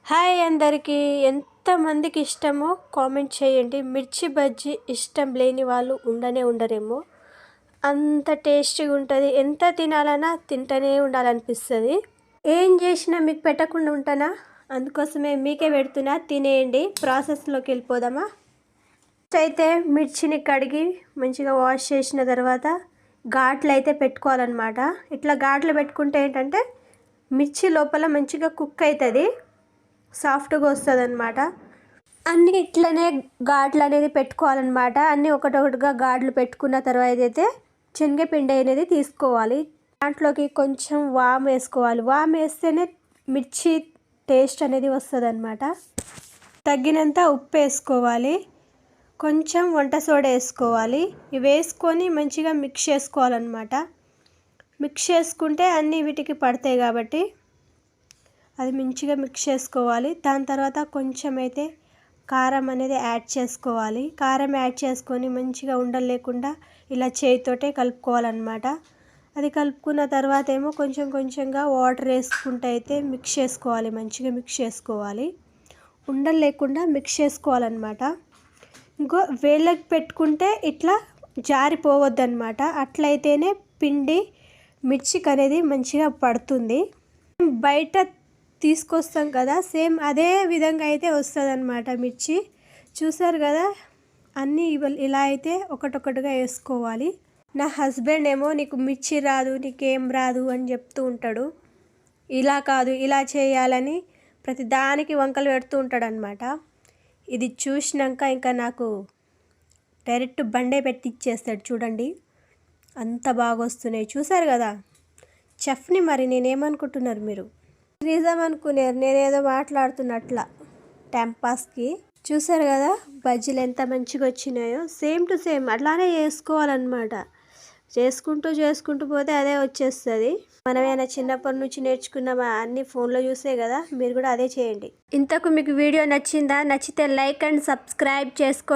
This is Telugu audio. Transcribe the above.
హాయ్ అందరికీ ఎంతమందికి ఇష్టమో కామెంట్ చేయండి. మిర్చి బజ్జీ ఇష్టం లేని వాళ్ళు ఉండనే ఉండరేమో. అంత టేస్టీగా ఉంటుంది. ఎంత తినాలన్నా తింటూనే ఉండాలనిపిస్తుంది. ఏం చేసినా మీకు పెట్టకుండా ఉంటానా? అందుకోసమే మీకే పెడుతున్నా, తినేయండి. ప్రాసెస్లోకి వెళ్ళిపోదామా? ఫస్ట్ అయితే మిర్చిని కడిగి మంచిగా వాష్ చేసిన తర్వాత ఘాట్లు అయితే పెట్టుకోవాలన్నమాట. ఇట్లా ఘాట్లు పెట్టుకుంటే ఏంటంటే మిర్చి లోపల మంచిగా కుక్ అవుతుంది, సాఫ్ట్గా వస్తుంది అనమాట. అన్నీ ఇట్లనే ఘాట్లు అనేది పెట్టుకోవాలన్నమాట. అన్నీ ఒకటొకటిగా ఘాట్లు పెట్టుకున్న తర్వాత అయితే శనగపిండి అనేది తీసుకోవాలి. దాంట్లోకి కొంచెం వాము వేసుకోవాలి. వాము వేస్తేనే మిర్చి టేస్ట్ అనేది వస్తుంది అనమాట. తగినంత ఉప్పు వేసుకోవాలి, కొంచెం వంట సోడా వేసుకోవాలి. ఇవి వేసుకొని మంచిగా మిక్స్ చేసుకోవాలన్నమాట. మిక్స్ చేసుకుంటే అన్నీ వీటికి పడతాయి కాబట్టి అది మంచిగా మిక్స్ చేసుకోవాలి. దాని తర్వాత కొంచెం అయితే కారం అనేది యాడ్ చేసుకోవాలి. కారం యాడ్ చేసుకొని మంచిగా ఉండలు లేకుండా ఇలా చేయితోటే కలుపుకోవాలన్నమాట. అది కలుపుకున్న తర్వాత ఏమో కొంచెం కొంచెంగా వాటర్ వేసుకుంటూ అయితే మిక్స్ చేసుకోవాలి. మంచిగా మిక్స్ చేసుకోవాలి, ఉండలు లేకుండా మిక్స్ చేసుకోవాలన్నమాట. ఇంకో వేళ్ళకి పెట్టుకుంటే ఇట్లా జారిపోవద్దన్నమాట. అట్లయితేనే పిండి మిర్చికి అనేది మంచిగా పడుతుంది. బయట తీసుకొస్తాం కదా, సేమ్ అదే విధంగా అయితే వస్తుంది అనమాట మిర్చి. చూసారు కదా, అన్నీ ఇలా అయితే ఒకటొకటిగా వేసుకోవాలి. నా హస్బెండ్ ఏమో నీకు మిర్చి రాదు, నీకేం రాదు అని చెప్తూ ఉంటాడు. ఇలా కాదు ఇలా చేయాలని ప్రతి దానికి వంకలు పెడుతూ ఉంటాడు అనమాట. ఇది చూసినాక ఇంకా నాకు డైరెక్ట్ బండే పెట్టి ఇచ్చేస్తాడు. చూడండి అంత బాగా వస్తున్నాయి. చూసారు కదా చెఫ్ని. మరి నేనేమనుకుంటున్నారు మీరు? నిజం అనుకున్నారు, నేనేదో మాట్లాడుతున్నట్ల టైంపాస్కి. చూసారు కదా బజ్జీలు ఎంత మంచిగా వచ్చినాయో. సేమ్ టు సేమ్ అట్లానే చేసుకోవాలన్నమాట. చేసుకుంటూ పోతే అదే వచ్చేస్తుంది. మనమేనా చిన్నప్పటి నుంచి నేర్చుకున్నామా? అన్ని ఫోన్లో చూసే కదా. మీరు కూడా అదే చేయండి. ఇంతకు మీకు వీడియో నచ్చిందా? నచ్చితే లైక్ అండ్ సబ్స్క్రైబ్ చేసుకోండి.